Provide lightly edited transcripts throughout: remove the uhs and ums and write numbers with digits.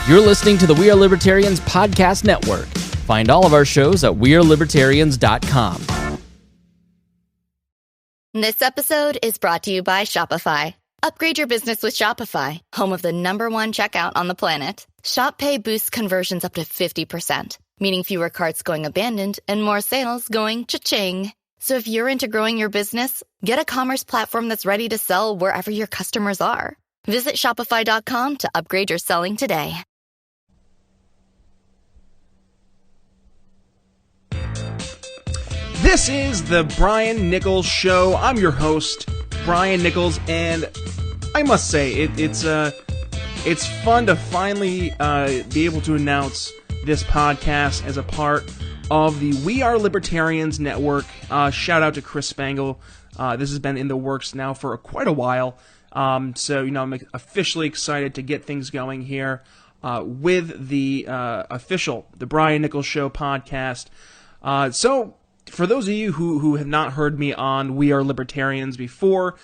You're listening to the We Are Libertarians podcast network. Find all of our shows at wearelibertarians.com. This episode is brought to you by Shopify. Upgrade your business with Shopify, home of the #1 checkout on the planet. Shop Pay boosts conversions up to 50%, meaning fewer carts going abandoned and more sales going cha-ching. So if you're into growing your business, get a commerce platform that's ready to sell wherever your customers are. Visit shopify.com to upgrade your selling today. This is the Brian Nichols Show. I'm your host, Brian Nichols, and I must say, it's fun to finally be able to announce this podcast as a part of the We Are Libertarians network. Shout out to Chris Spangle. This has been in the works now for quite a while. So, I'm officially excited to get things going here with the the Brian Nichols Show podcast. So, for those of you who have not heard me on We Are Libertarians before,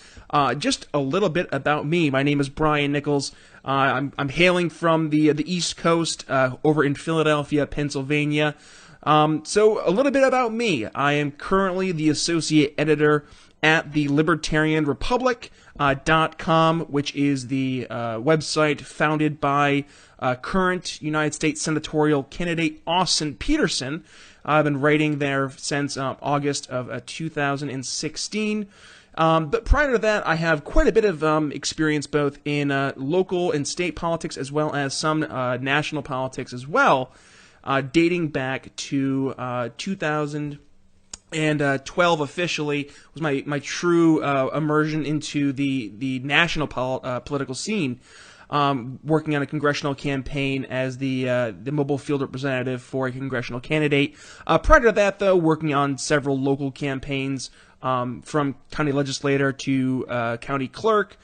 just a little bit about me. My name is Brian Nichols. I'm hailing from the East Coast over in Philadelphia, Pennsylvania. So a little bit about me. I am currently the associate editor at the libertarianrepublic.com, which is the website founded by current United States senatorial candidate Austin Peterson. I've been writing there since August of 2016. But prior to that, I have quite a bit of experience both in local and state politics as well as some national politics as well, dating back to 2012 officially was my true immersion into the national political scene. Working on a congressional campaign as the mobile field representative for a congressional candidate. Prior to that, though, working on several local campaigns, from county legislator to county clerk,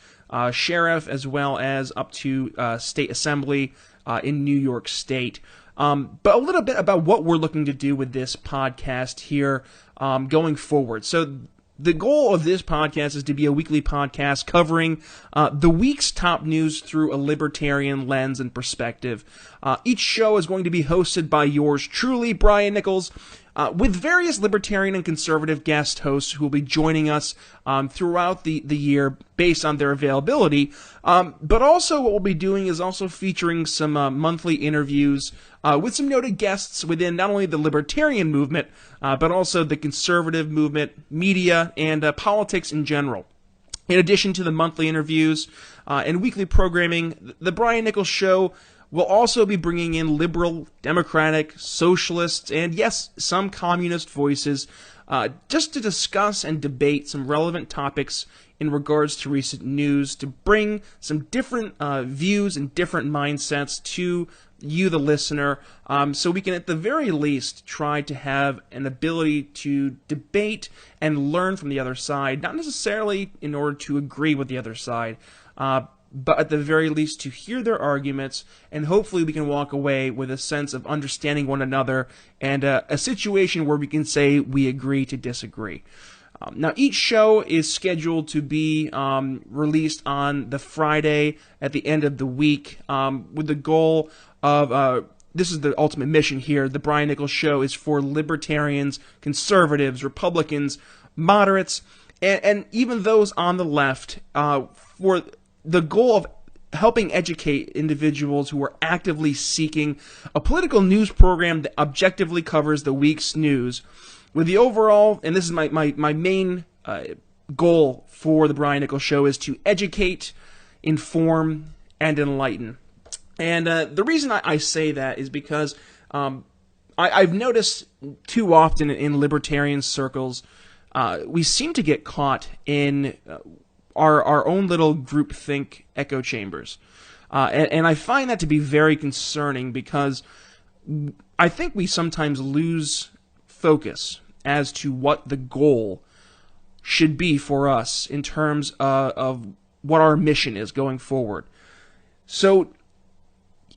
sheriff, as well as up to state assembly in New York State. But a little bit about what we're looking to do with this podcast here going forward. So the goal of this podcast is to be a weekly podcast covering the week's top news through a libertarian lens and perspective. Each show is going to be hosted by yours truly, Brian Nichols, with various libertarian and conservative guest hosts who will be joining us throughout the year based on their availability. But also what we'll be doing is also featuring some monthly interviews with some noted guests within not only the libertarian movement, but also the conservative movement, media, and politics in general. In addition to the monthly interviews and weekly programming, the Brian Nichols Show will also be bringing in liberal, democratic, socialists, and yes, some communist voices, just to discuss and debate some relevant topics in regards to recent news, to bring some different views and different mindsets to you, the listener, so we can at the very least try to have an ability to debate and learn from the other side, not necessarily in order to agree with the other side, but at the very least to hear their arguments, and hopefully we can walk away with a sense of understanding one another and a situation where we can say we agree to disagree. Now, each show is scheduled to be released on the Friday at the end of the week with the goal of, this is the ultimate mission here, the Brian Nichols Show is for libertarians, conservatives, Republicans, moderates, and even those on the left, for the goal of helping educate individuals who are actively seeking a political news program that objectively covers the week's news with the overall, and this is my main goal for the Brian Nichols Show, is to educate, inform, and enlighten. And the reason I say that is because I've noticed too often in libertarian circles, we seem to get caught in our own little groupthink echo chambers. And I find that to be very concerning because I think we sometimes lose focus as to what the goal should be for us in terms of what our mission is going forward. So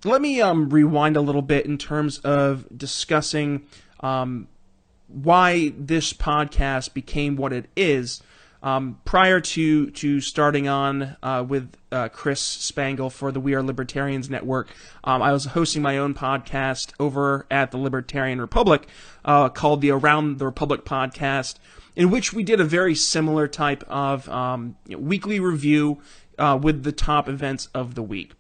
let me rewind a little bit in terms of discussing why this podcast became what it is. Prior to starting on with Chris Spangle for the We Are Libertarians Network, I was hosting my own podcast over at the Libertarian Republic called the Around the Republic podcast, in which we did a very similar type of weekly review with the top events of the week.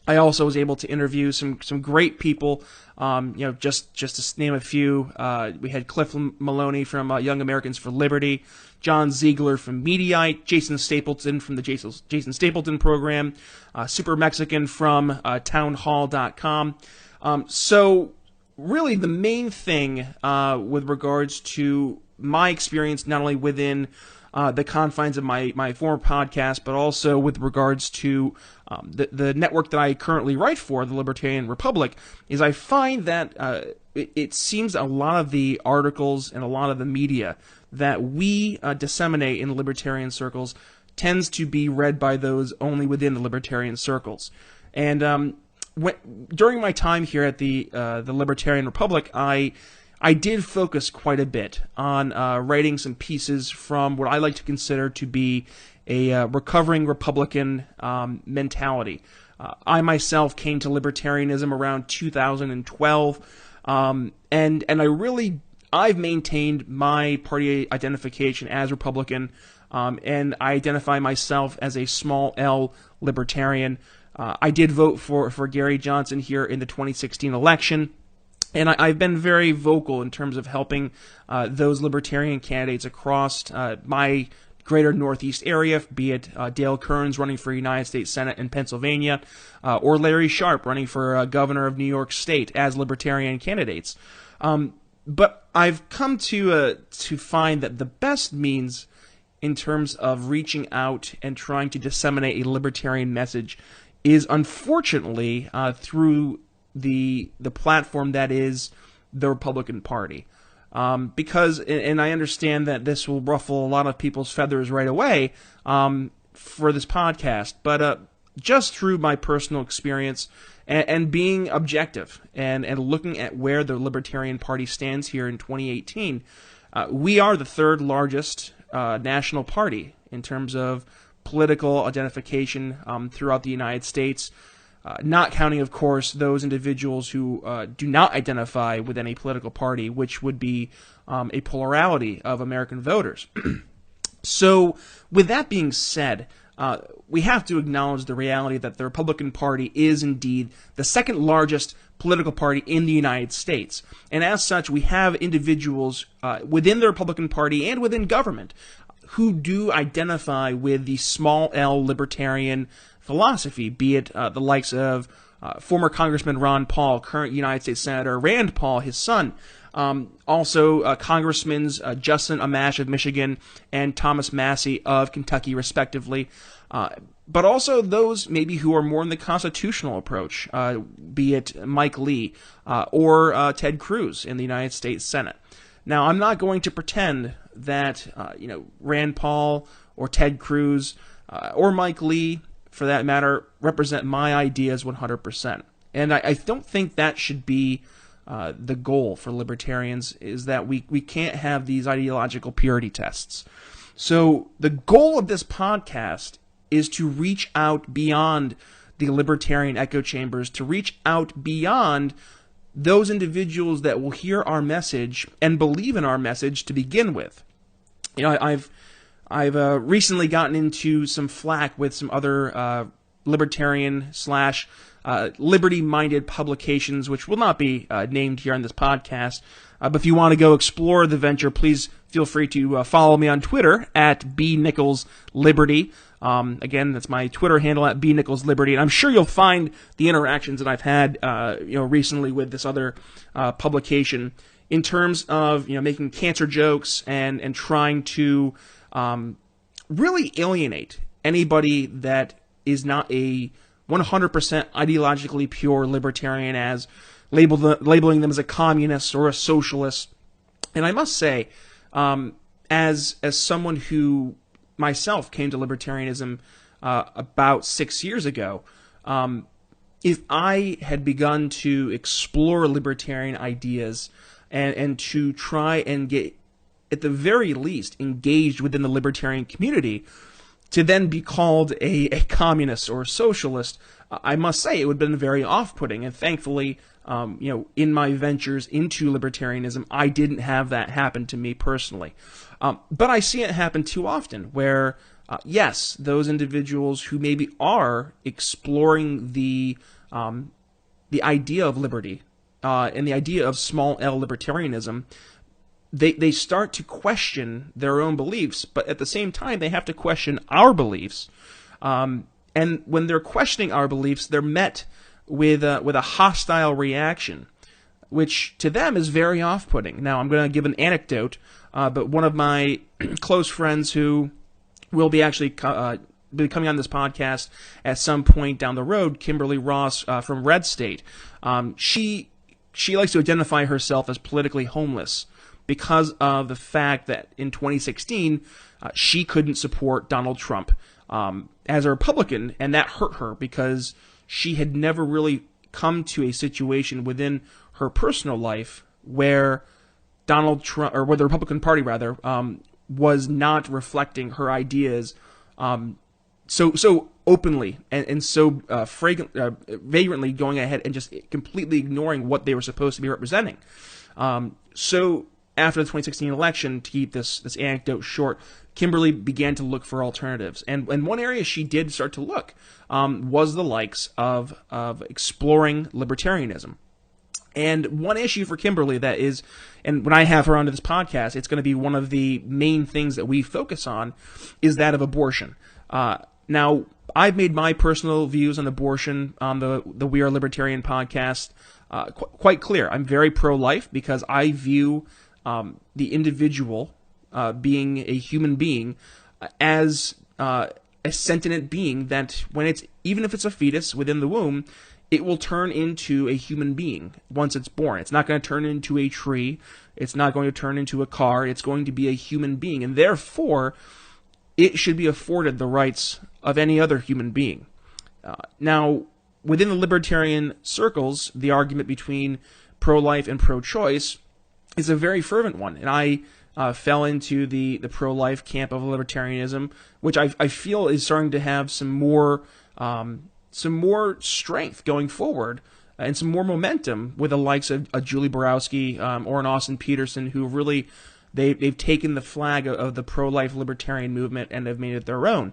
I also was able to interview some great people. Just to name a few, we had Cliff Maloney from Young Americans for Liberty, John Ziegler from Mediaite, Jason Stapleton from the Jason Stapleton program, Super Mexican from townhall.com. So really the main thing with regards to my experience, not only within the confines of my former podcast, but also with regards to the network that I currently write for, the Libertarian Republic, is I find that it seems a lot of the articles and a lot of the media that we disseminate in libertarian circles tends to be read by those only within the libertarian circles. And during my time here at the Libertarian Republic, I did focus quite a bit on writing some pieces from what I like to consider to be a recovering Republican mentality. I myself came to libertarianism around 2012, and I've maintained my party identification as Republican, and I identify myself as a small L libertarian. I did vote for Gary Johnson here in the 2016 election. And I've been very vocal in terms of helping those libertarian candidates across my greater Northeast area, be it Dale Kearns running for United States Senate in Pennsylvania, or Larry Sharp running for governor of New York State as libertarian candidates. But I've come to find that the best means in terms of reaching out and trying to disseminate a libertarian message is unfortunately through the platform that is the Republican Party. Because, and I understand that this will ruffle a lot of people's feathers right away for this podcast, but just through my personal experience and being objective and looking at where the Libertarian Party stands here in 2018, we are the third largest national party in terms of political identification throughout the United States. Not counting, of course, those individuals who do not identify with any political party, which would be a plurality of American voters. So, with that being said, we have to acknowledge the reality that the Republican Party is indeed the second largest political party in the United States. And as such, we have individuals within the Republican Party and within government who do identify with the small L libertarian philosophy, be it the likes of former Congressman Ron Paul, current United States Senator Rand Paul, his son, also Congressmen Justin Amash of Michigan and Thomas Massey of Kentucky, respectively, but also those maybe who are more in the constitutional approach, be it Mike Lee or Ted Cruz in the United States Senate. Now, I'm not going to pretend that Rand Paul or Ted Cruz or Mike Lee, for that matter, represent my ideas 100%. And I don't think that should be the goal for libertarians, is that we can't have these ideological purity tests. So the goal of this podcast is to reach out beyond the libertarian echo chambers, to reach out beyond those individuals that will hear our message and believe in our message to begin with. I've recently gotten into some flack with some other libertarian / liberty-minded publications, which will not be named here on this podcast. But if you want to go explore the venture, please feel free to follow me on Twitter at bnicholsliberty. Again, that's my Twitter handle at bnicholsliberty, and I'm sure you'll find the interactions that I've had, recently with this other publication in terms of making cancer jokes and trying to really alienate anybody that is not a 100% ideologically pure libertarian, as labeling them as a communist or a socialist. And I must say, as someone who myself came to libertarianism about 6 years ago, if I had begun to explore libertarian ideas and to try and get at the very least, engaged within the libertarian community, to then be called a communist or a socialist, I must say it would have been very off-putting. And thankfully, in my ventures into libertarianism, I didn't have that happen to me personally. But I see it happen too often, where, yes, those individuals who maybe are exploring the idea of liberty and the idea of small L libertarianism, they start to question their own beliefs, but at the same time, they have to question our beliefs. And when they're questioning our beliefs, they're met with a hostile reaction, which to them is very off-putting. Now, I'm going to give an anecdote, but one of my close friends who will be actually be coming on this podcast at some point down the road, Kimberly Ross from Red State, she likes to identify herself as politically homeless, because of the fact that in 2016, she couldn't support Donald Trump as a Republican, and that hurt her because she had never really come to a situation within her personal life where Donald Trump, or where the Republican Party rather, was not reflecting her ideas so openly and so vagrantly going ahead and just completely ignoring what they were supposed to be representing. So after the 2016 election, to keep this anecdote short, Kimberly began to look for alternatives. And one area she did start to look was the likes of exploring libertarianism. And one issue for Kimberly that is, and when I have her onto this podcast, it's going to be one of the main things that we focus on, is that of abortion. Now, I've made my personal views on abortion on the We Are Libertarian podcast quite clear. I'm very pro-life because I view the individual being a human being as a sentient being that even if it's a fetus within the womb, it will turn into a human being once it's born. It's not going to turn into a tree. It's not going to turn into a car. It's going to be a human being. And therefore, it should be afforded the rights of any other human being. Now, within the libertarian circles, the argument between pro-life and pro-choice is a very fervent one. And I fell into the pro-life camp of libertarianism, which I feel is starting to have some more strength going forward and some more momentum with the likes of Julie Borowski or an Austin Peterson, who really they've taken the flag of the pro-life libertarian movement and have made it their own.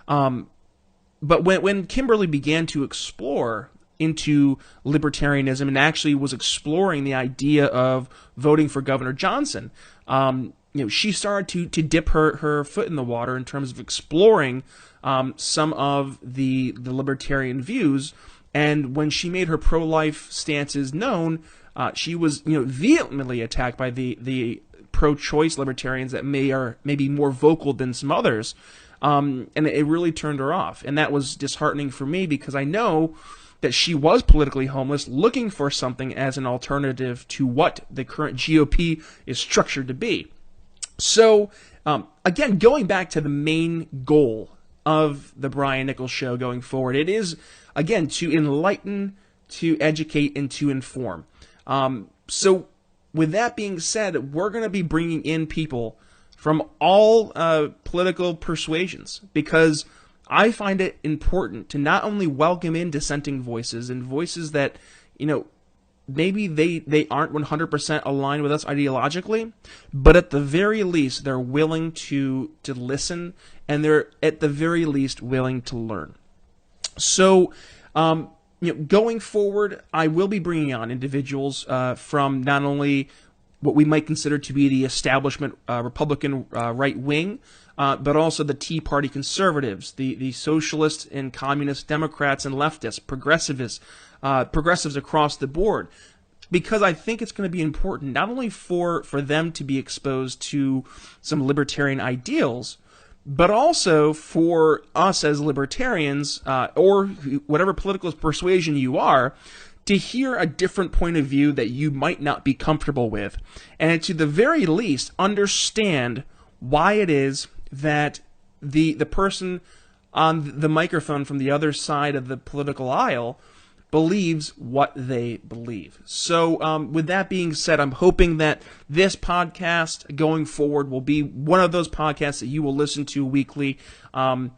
But when Kimberly began to explore into libertarianism and actually was exploring the idea of voting for Governor Johnson, she started to dip her foot in the water in terms of exploring some of the libertarian views. And when she made her pro-life stances known, she was vehemently attacked by the pro-choice libertarians that may be more vocal than some others. And it really turned her off. And that was disheartening for me because I know that she was politically homeless, looking for something as an alternative to what the current GOP is structured to be. So, again, going back to the main goal of the Brian Nichols Show going forward, it is, again, to enlighten, to educate, and to inform. So, with that being said, we're going to be bringing in people from all political persuasions, because I find it important to not only welcome in dissenting voices and voices that, maybe they aren't 100% aligned with us ideologically, but at the very least, they're willing to listen, and they're at the very least willing to learn. So, going forward, I will be bringing on individuals from not only what we might consider to be the establishment Republican right wing, but also the Tea Party conservatives, the socialist and communist Democrats and leftists, progressives across the board, because I think it's going to be important not only for them to be exposed to some libertarian ideals, but also for us as libertarians, or whatever political persuasion you are, to hear a different point of view that you might not be comfortable with, and to the very least understand why it is that the person on the microphone from the other side of the political aisle believes what they believe. So with that being said, I'm hoping that this podcast going forward will be one of those podcasts that you will listen to weekly. And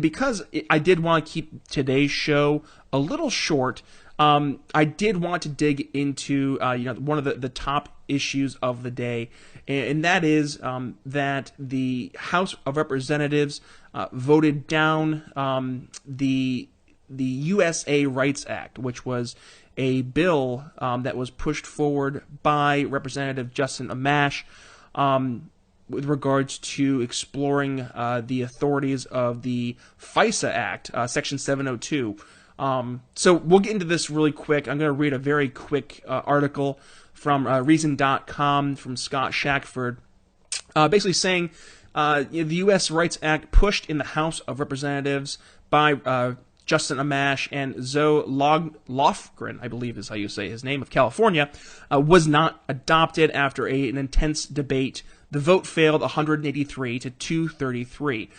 because I did want to keep today's show a little short, I did want to dig into one of the top issues of the day, and that is that the House of Representatives voted down the USA Rights Act, which was a bill that was pushed forward by Representative Justin Amash with regards to exploring the authorities of the FISA Act, Section 702. So we'll get into this really quick. I'm going to read a very quick article from Reason.com from Scott Shackford, basically saying the U.S. Rights Act pushed in the House of Representatives by Justin Amash and Zoe Lofgren, I believe is how you say his name, of California, was not adopted after an intense debate. The vote failed 183 to 233.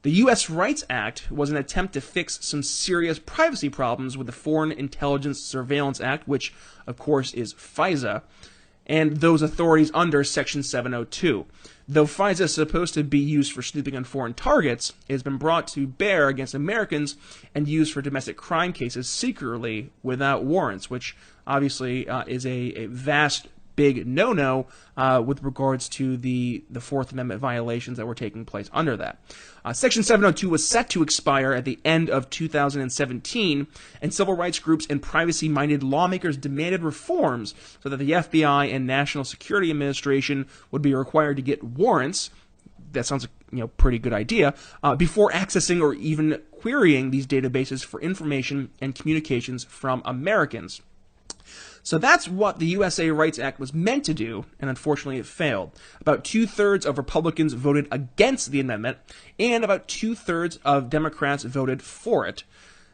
The U.S. Rights Act was an attempt to fix some serious privacy problems with the Foreign Intelligence Surveillance Act, which, of course, is FISA, and those authorities under Section 702. Though FISA is supposed to be used for snooping on foreign targets, it has been brought to bear against Americans and used for domestic crime cases secretly without warrants, which obviously is a vast big no-no with regards to the Fourth Amendment violations that were taking place under that. Section 702 was set to expire at the end of 2017, and civil rights groups and privacy-minded lawmakers demanded reforms so that the FBI and National Security Administration would be required to get warrants. That sounds like pretty good idea, before accessing or even querying these databases for information and communications from Americans. So that's what the USA Rights Act was meant to do, and unfortunately it failed. About 2/3 of Republicans voted against the amendment, and about 2/3 of Democrats voted for it.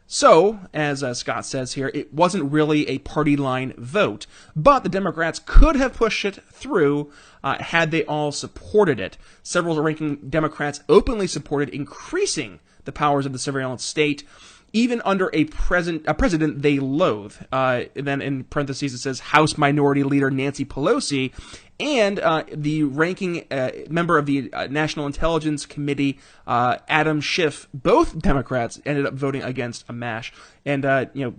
So, as Scott says here, it wasn't really a party line vote, but the Democrats could have pushed it through had they all supported it. Several ranking Democrats openly supported increasing the powers of the surveillance state, even under a president they loathe. Then in parentheses it says House Minority Leader Nancy Pelosi and the ranking member of the National Intelligence Committee, Adam Schiff, both Democrats, ended up voting against Amash. And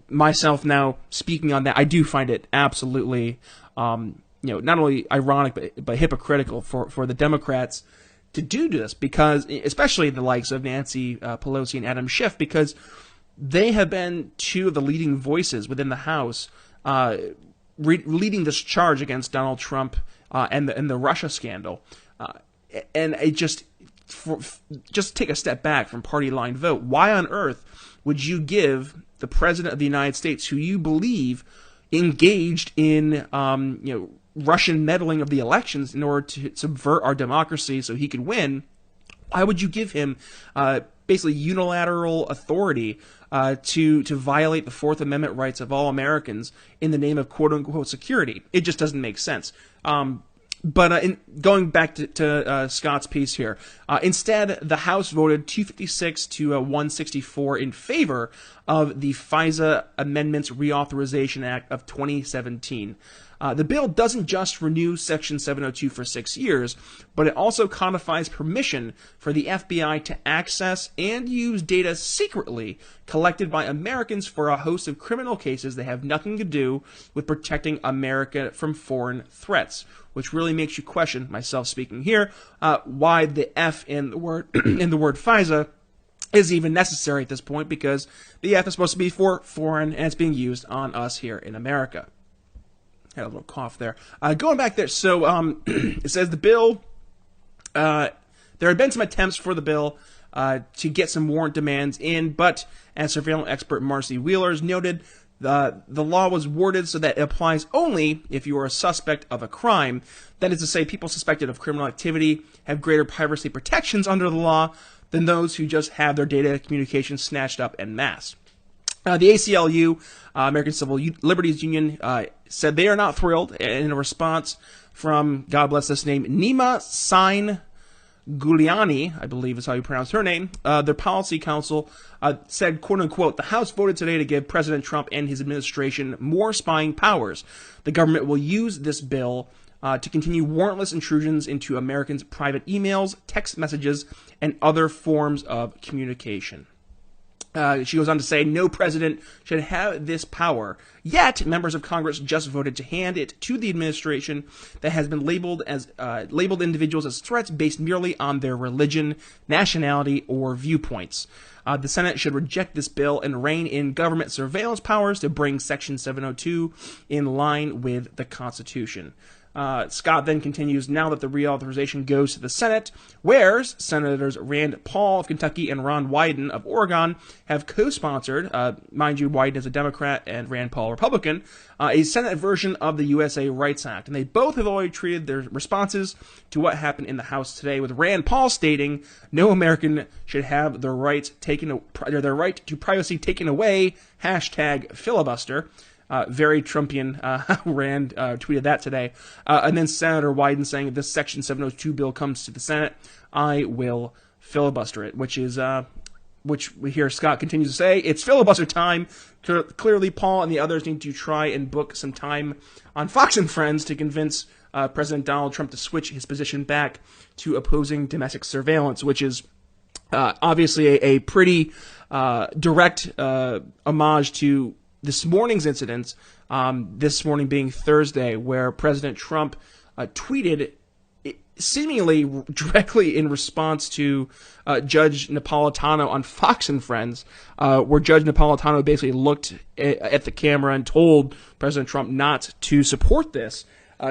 myself now speaking on that, I do find it absolutely not only ironic but hypocritical for the Democrats to do this, because especially the likes of Nancy Pelosi and Adam Schiff, because they have been two of the leading voices within the House leading this charge against Donald Trump and the Russia scandal. And it just take a step back from party line vote. Why on earth would you give the President of the United States, who you believe engaged in Russian meddling of the elections in order to subvert our democracy so he could win, why would you give him basically unilateral authority to violate the Fourth Amendment rights of all Americans in the name of quote-unquote security? It just doesn't make sense. But going back to Scott's piece here, instead, the House voted 256 to 164 in favor of the FISA Amendments Reauthorization Act of 2017. The bill doesn't just renew Section 702 for 6 years, but it also codifies permission for the FBI to access and use data secretly collected by Americans for a host of criminal cases that have nothing to do with protecting America from foreign threats, which really makes you question, myself speaking here, why the F in the word in the word FISA is even necessary at this point, because the F is supposed to be for foreign and it's being used on us here in America. Had a little cough there. Going back there, so it says the bill, there had been some attempts for the bill to get some warrant demands in, but as surveillance expert Marcy Wheeler has noted, the law was worded so that it applies only if you are a suspect of a crime. That is to say, people suspected of criminal activity have greater privacy protections under the law than those who just have their data communications snatched up en masse. The ACLU, American Civil Liberties Union, said they are not thrilled. In a response from, God bless this name, Nima Sain Giuliani, I believe is how you pronounce her name, their policy council said, quote unquote, the House voted today to give President Trump and his administration more spying powers. The government will use this bill to continue warrantless intrusions into Americans' private emails, text messages, and other forms of communication. She goes on to say, no president should have this power. Yet, members of Congress just voted to hand it to the administration that has been labeled individuals as threats based merely on their religion, nationality, or viewpoints. The Senate should reject this bill and rein in government surveillance powers to bring Section 702 in line with the Constitution. Scott then continues, now that the reauthorization goes to the Senate, where Senators Rand Paul of Kentucky and Ron Wyden of Oregon have co-sponsored, mind you, Wyden is a Democrat and Rand Paul a Republican, a Senate version of the USA Rights Act. And they both have already treated their responses to what happened in the House today, with Rand Paul stating, no American should have their right to privacy taken away, #filibuster. Very Trumpian. Rand tweeted that today. And then Senator Wyden saying, if this Section 702 bill comes to the Senate, I will filibuster it, which we hear Scott continues to say, it's filibuster time. Clearly, Paul and the others need to try and book some time on Fox and Friends to convince President Donald Trump to switch his position back to opposing domestic surveillance, which is obviously a pretty direct homage to this morning's incidents, this morning being Thursday, where President Trump tweeted seemingly directly in response to Judge Napolitano on Fox and Friends, where Judge Napolitano basically looked at the camera and told President Trump not to support this.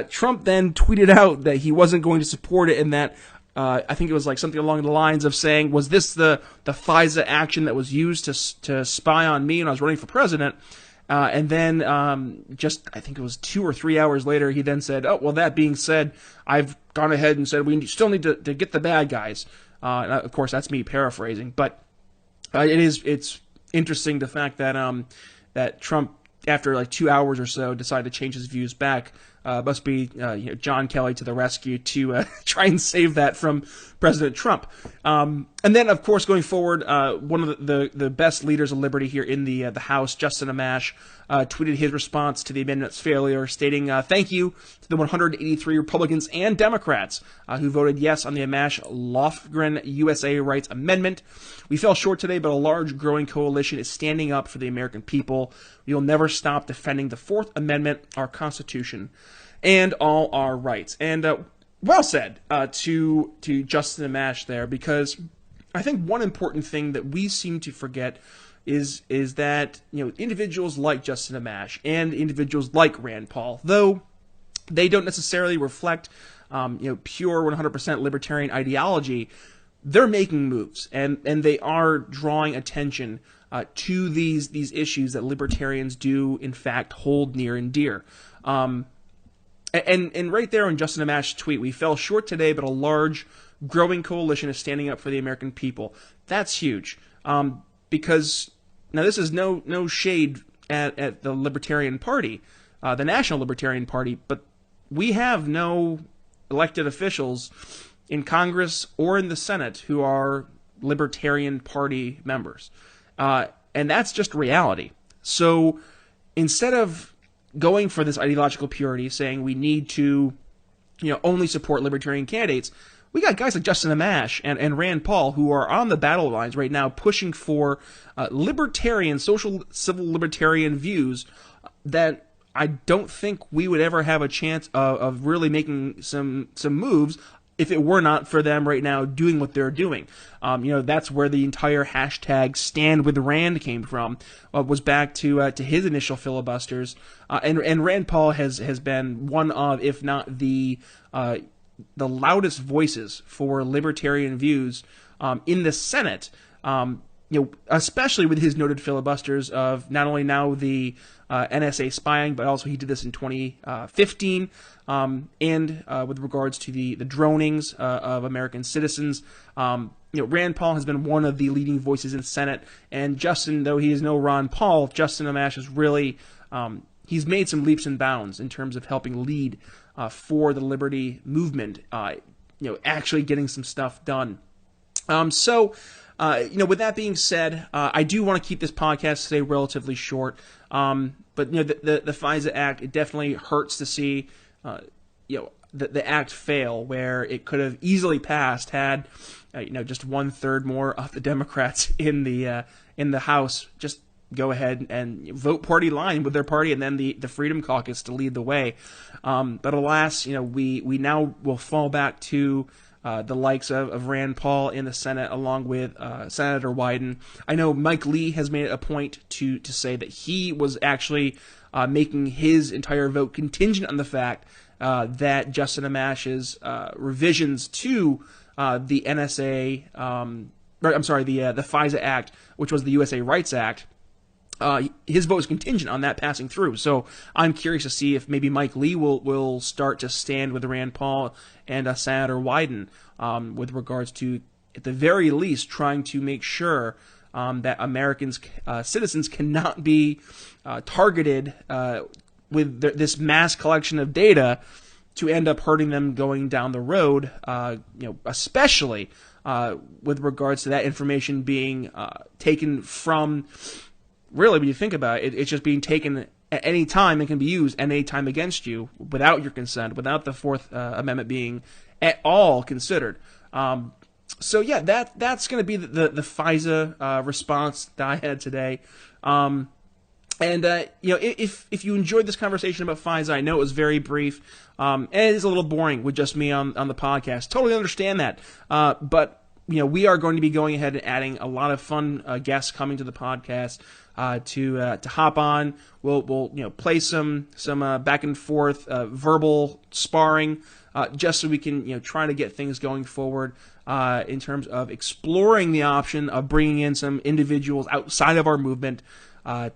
Trump then tweeted out that he wasn't going to support it, and that I think it was like something along the lines of saying, was this the FISA action that was used to spy on me when I was running for president? And then I think it was 2 or 3 hours later, he then said, oh, well, that being said, I've gone ahead and said we still need to get the bad guys. Of course, that's me paraphrasing. But it's interesting the fact that that Trump, after like 2 hours or so, decided to change his views back. Must be John Kelly to the rescue to try and save that from President Trump. And then, of course, going forward, one of the best leaders of liberty here in the House, Justin Amash, tweeted his response to the amendment's failure, stating, thank you to the 183 Republicans and Democrats who voted yes on the Amash-Lofgren USA Rights Amendment. We fell short today, but a large growing coalition is standing up for the American people. We will never stop defending the Fourth Amendment, our Constitution, and all our rights. And well said to Justin Amash there, because I think one important thing that we seem to forget is that individuals like Justin Amash and individuals like Rand Paul, though they don't necessarily reflect pure 100% libertarian ideology, they're making moves, and they are drawing attention to these issues that libertarians do in fact hold near and dear. And right there on Justin Amash's tweet, we fell short today, but a large, growing coalition is standing up for the American people. That's huge. Because, now this is no shade at the Libertarian Party, the National Libertarian Party, but we have no elected officials in Congress or in the Senate who are Libertarian Party members. And that's just reality. So instead of going for this ideological purity, saying we need to, only support libertarian candidates, we got guys like Justin Amash and Rand Paul who are on the battle lines right now pushing for libertarian, social, civil libertarian views that I don't think we would ever have a chance of really making some moves if it were not for them right now doing what they're doing. That's where the entire hashtag Stand With Rand came from, was back to his initial filibusters. And Rand Paul has been one of, if not the loudest voices for libertarian views in the Senate, especially with his noted filibusters of not only now the NSA spying, but also he did this in 2015, and with regards to the dronings of American citizens. Rand Paul has been one of the leading voices in the Senate, and Justin, though he is no Ron Paul, Justin Amash is really, he's made some leaps and bounds in terms of helping lead for the liberty movement actually getting some stuff done. With that being said, I do want to keep this podcast today relatively short. But the FISA Act, it definitely hurts to see, the act fail, where it could have easily passed had, just 1/3 more of the Democrats in the House just go ahead and vote party line with their party, and then the Freedom Caucus to lead the way. But alas, we now will fall back to the likes of Rand Paul in the Senate, along with Senator Wyden. I know Mike Lee has made it a point to say that he was actually making his entire vote contingent on the fact that Justin Amash's revisions to the NSA, the FISA Act, which was the USA Rights Act, his vote is contingent on that passing through. So I'm curious to see if maybe Mike Lee will start to stand with Rand Paul and Senator Wyden with regards to, at the very least, trying to make sure that Americans, citizens, cannot be targeted with this mass collection of data to end up hurting them going down the road, especially with regards to that information being taken from. Really, when you think about it, it's just being taken at any time and can be used at any time against you without your consent, without the Fourth Amendment being at all considered. That's going to be the FISA response that I had today. If you enjoyed this conversation about FISA, I know it was very brief, and it is a little boring with just me on the podcast. Totally understand that, but we are going to be going ahead and adding a lot of fun guests coming to the podcast to hop on. We'll play some back and forth verbal sparring just so we can try to get things going forward in terms of exploring the option of bringing in some individuals outside of our movement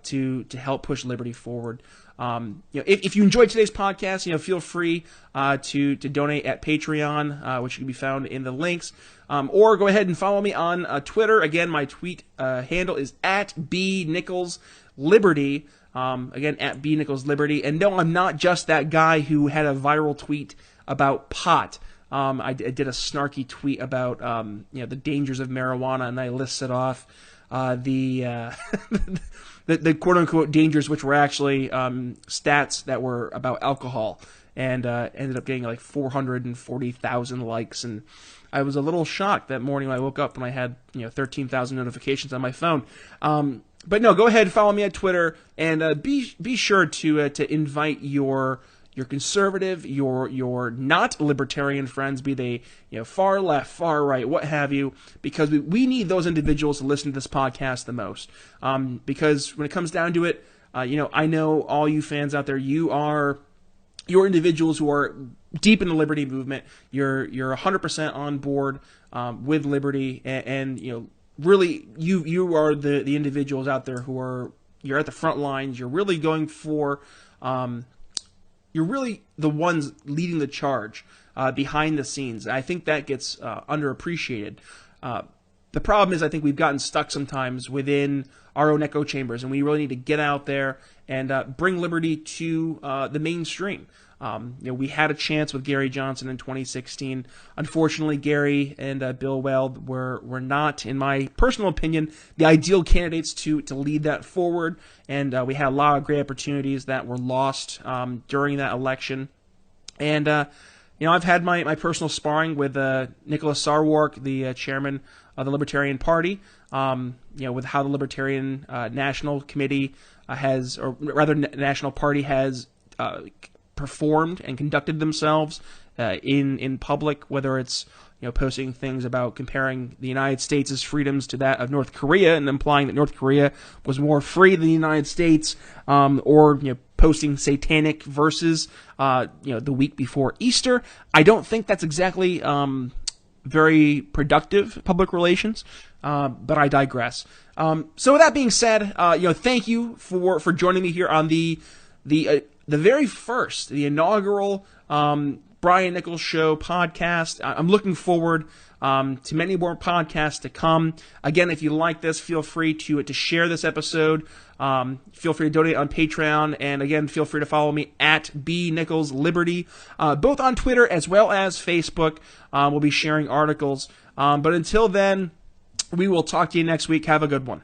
to help push liberty forward. If you enjoyed today's podcast, feel free to donate at Patreon, which can be found in the links, or go ahead and follow me on Twitter. Again, my tweet handle is @BNicholsLiberty. Again, @BNicholsLiberty. And no, I'm not just that guy who had a viral tweet about pot. I did a snarky tweet about the dangers of marijuana, and I listed off the quote-unquote dangers, which were actually stats that were about alcohol, and ended up getting like 440,000 likes. And I was a little shocked that morning when I woke up and I had 13,000 notifications on my phone. But no, go ahead and follow me on Twitter, and be sure to invite your conservative, your not libertarian friends, be they far left, far right, what have you, because we need those individuals to listen to this podcast the most. Because when it comes down to it, I know all you fans out there, you're individuals who are deep in the liberty movement. You're 100% on board with liberty, and really you are the individuals out there you're at the front lines. You're really going for. You're really the ones leading the charge behind the scenes. I think that gets underappreciated. The problem is I think we've gotten stuck sometimes within our own echo chambers, and we really need to get out there and bring liberty to the mainstream. We had a chance with Gary Johnson in 2016. Unfortunately, Gary and Bill Weld were not, in my personal opinion, the ideal candidates to lead that forward. And we had a lot of great opportunities that were lost during that election. And I've had my personal sparring with Nicholas Sarwark, the chairman of the Libertarian Party, with how the Libertarian National Committee National Party has performed and conducted themselves in public, whether it's posting things about comparing the United States' freedoms to that of North Korea and implying that North Korea was more free than the United States, or posting satanic verses the week before Easter. I don't think that's exactly very productive public relations, but I digress. So with that being said, thank you for joining me here on the very first, the inaugural Brian Nichols Show podcast. I'm looking forward to many more podcasts to come. Again, if you like this, feel free to share this episode. Feel free to donate on Patreon, and again, feel free to follow me at bnicholsliberty, both on Twitter as well as Facebook. We'll be sharing articles. But until then, we will talk to you next week. Have a good one.